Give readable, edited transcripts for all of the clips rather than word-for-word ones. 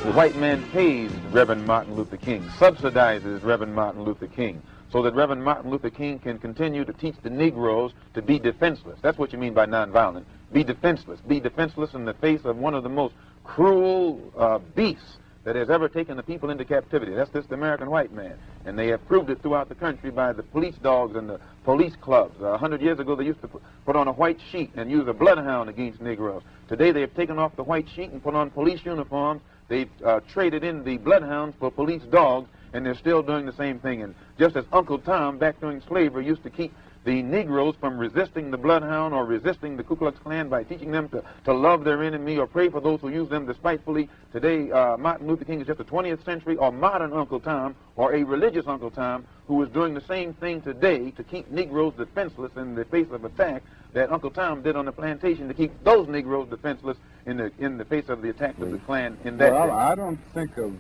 The white man pays Reverend Martin Luther King, subsidizes Reverend Martin Luther King, so that Reverend Martin Luther King can continue to teach the Negroes to be defenseless. That's what you mean by nonviolent. Be defenseless. Be defenseless in the face of one of the most cruel beasts that has ever taken the people into captivity. That's this American white man. And they have proved it throughout the country by the police dogs and the police clubs. 100 years ago, they used to put on a white sheet and use a bloodhound against Negroes. Today, they have taken off the white sheet and put on police uniforms. They've traded in the bloodhounds for police dogs, and they're still doing the same thing. And just as Uncle Tom, back during slavery, used to keep the Negroes from resisting the bloodhound or resisting the Ku Klux Klan by teaching them to love their enemy or pray for those who use them despitefully. Today, Martin Luther King is just a 20th century or modern Uncle Tom or a religious Uncle Tom who is doing the same thing today to keep Negroes defenseless in the face of attack that Uncle Tom did on the plantation to keep those Negroes defenseless in the face of the attack of the Klan in that day. I don't think of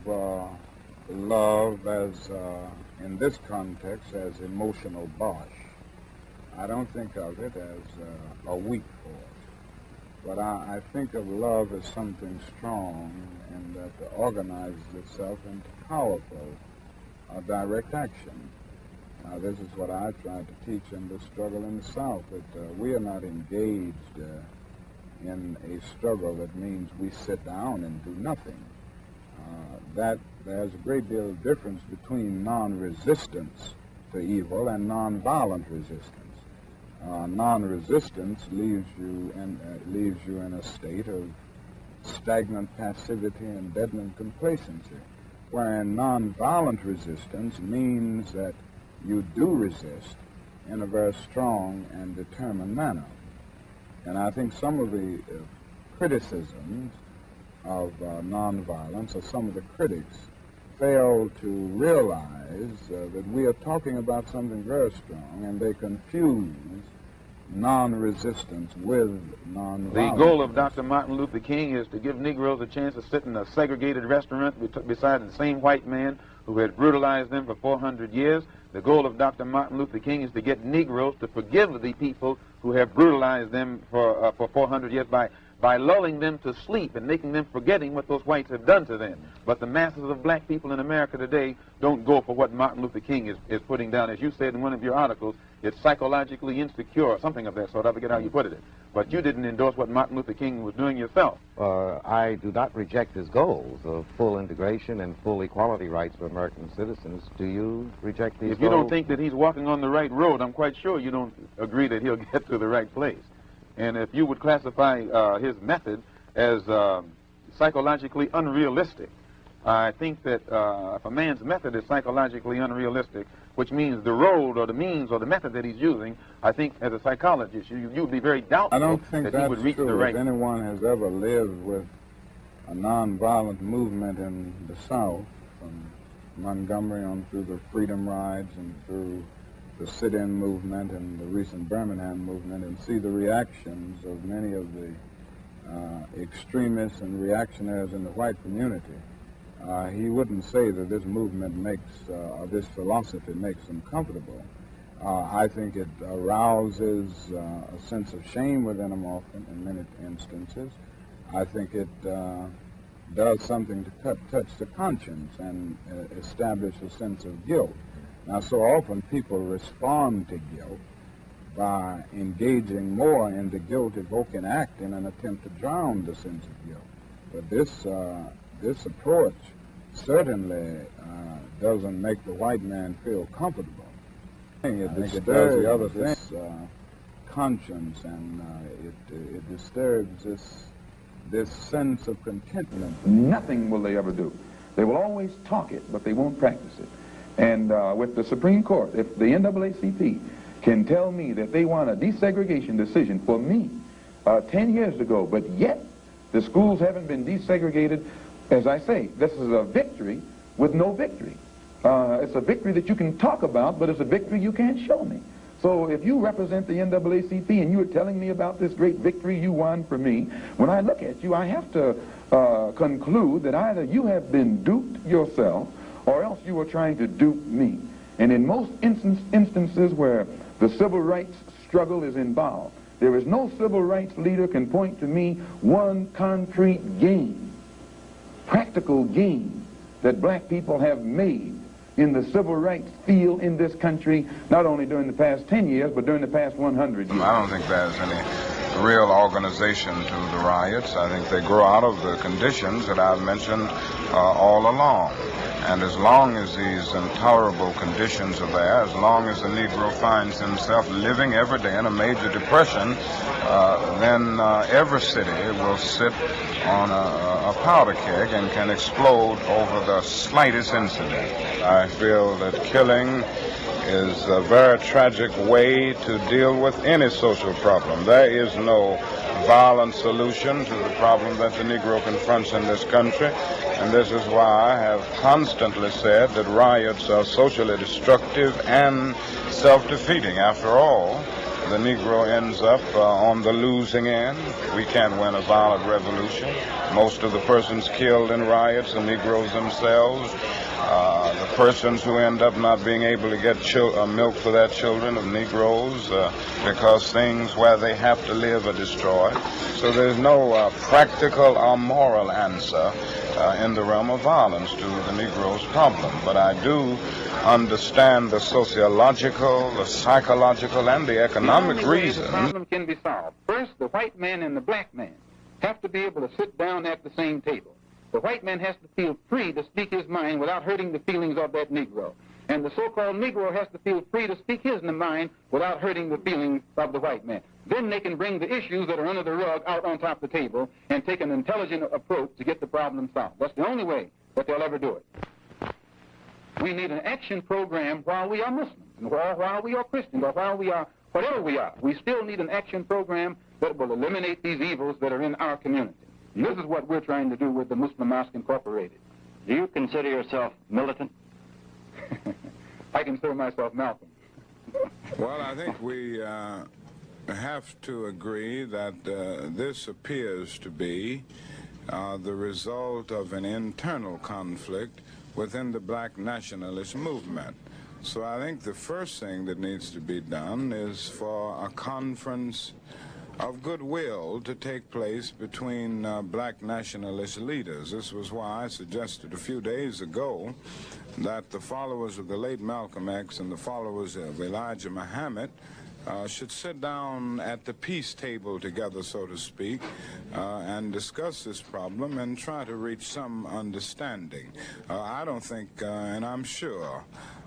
love as, in this context, as emotional bosh. I don't think of it as a weak force, but I think of love as something strong and that organizes itself into powerful direct action. Now, this is what I tried to teach in the struggle in the South, that we are not engaged in a struggle that means we sit down and do nothing. That there's a great deal of difference between non-resistance to evil and non-violent resistance. Non-resistance leaves you in a state of stagnant passivity and deadened complacency, wherein non-violent resistance means that you do resist in a very strong and determined manner. And I think some of the criticisms of nonviolence, or some of the critics, fail to realize that we are talking about something very strong, and they confuse non-resistance with nonviolence. The goal of Dr. Martin Luther King is to give Negroes a chance to sit in a segregated restaurant beside the same white man who had brutalized them for 400 years. The goal of Dr. Martin Luther King is to get Negroes to forgive the people who have brutalized them for 400 years by lulling them to sleep and making them forgetting what those whites have done to them. But the masses of black people in America today don't go for what Martin Luther King is putting down. As you said in one of your articles, it's psychologically insecure, or something of that sort. I forget how you put it. But you didn't endorse what Martin Luther King was doing yourself. I do not reject his goals of full integration and full equality rights for American citizens. Do you reject these goals? If you don't think that he's walking on the right road, I'm quite sure you don't agree that he'll get to the right place. And if you would classify his method as psychologically unrealistic, I think that if a man's method is psychologically unrealistic, which means the road or the means or the method that he's using, I think as a psychologist, you would be very doubtful that he would reach the right. If anyone has ever lived with a nonviolent movement in the South, from Montgomery on through the Freedom Rides and through the sit-in movement and the recent Birmingham movement, and see the reactions of many of the extremists and reactionaries in the white community, he wouldn't say that this movement makes, or this philosophy makes them comfortable. I think it arouses a sense of shame within them often, in many instances. I think it does something to touch the conscience and establish a sense of guilt. Now, so often people respond to guilt by engaging more in the guilt-evoking act in an attempt to drown the sense of guilt. But this approach certainly doesn't make the white man feel comfortable. It disturbs the other thing, conscience, and it disturbs this sense of contentment. Nothing will they ever do. They will always talk it, but they won't practice it. And with the Supreme Court, if the NAACP can tell me that they want a desegregation decision for me 10 years ago, but yet the schools haven't been desegregated, as I say, this is a victory with no victory. It's a victory that you can talk about, but it's a victory you can't show me. So if you represent the NAACP and you're telling me about this great victory you won for me, when I look at you, I have to conclude that either you have been duped yourself or else you are trying to dupe me. And in most instances where the civil rights struggle is involved, there is no civil rights leader can point to me one concrete gain practical gain that black people have made in the civil rights field in this country, not only during the past 10 years, but during the past 100 years. I don't think there's any real organization to the riots. I think they grow out of the conditions that I've mentioned all along. And as long as these intolerable conditions are there, as long as the Negro finds himself living every day in a major depression, then every city will sit on a powder keg and can explode over the slightest incident. I feel that killing is a very tragic way to deal with any social problem. There is no violent solution to the problem that the Negro confronts in this country, and this is why I have constantly said that riots are socially destructive and self-defeating. After all, the Negro ends up on the losing end. We can't win a violent revolution. Most of the persons killed in riots are Negroes themselves. The persons who end up not being able to get milk for their children are Negroes because things where they have to live are destroyed. So there's no practical or moral answer in the realm of violence to the Negro's problem. But I do understand the sociological, the psychological, and the economic reasons. The problem can be solved. First, the white man and the black man have to be able to sit down at the same table. The white man has to feel free to speak his mind without hurting the feelings of that Negro. And the so-called Negro has to feel free to speak his mind without hurting the feelings of the white man. Then they can bring the issues that are under the rug out on top of the table and take an intelligent approach to get the problem solved. That's the only way that they'll ever do it. We need an action program while we are Muslims, or while we are Christians, or while we are whatever we are. We still need an action program that will eliminate these evils that are in our community. This is what we're trying to do with the Muslim Mosque Incorporated. Do you consider yourself militant? I consider myself Malcolm. Well, I think we have to agree that this appears to be the result of an internal conflict within the black nationalist movement. So I think the first thing that needs to be done is for a conference of goodwill to take place between black nationalist leaders. This was why I suggested a few days ago that the followers of the late Malcolm X and the followers of Elijah Muhammad should sit down at the peace table together, so to speak, and discuss this problem and try to reach some understanding. I don't think, and I'm sure,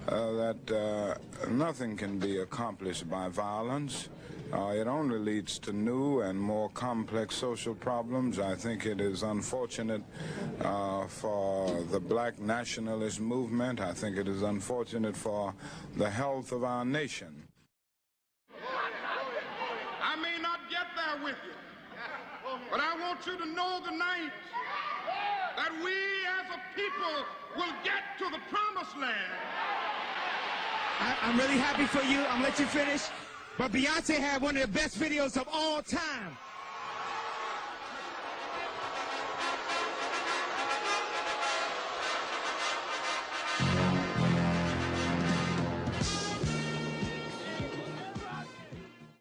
that nothing can be accomplished by violence. It only leads to new and more complex social problems. I think it is unfortunate for the black nationalist movement. I think it is unfortunate for the health of our nation. I may not get there with you, but I want you to know tonight that we as a people will get to the promised land. I'm really happy for you. I'm going to let you finish. But Beyonce had one of the best videos of all time.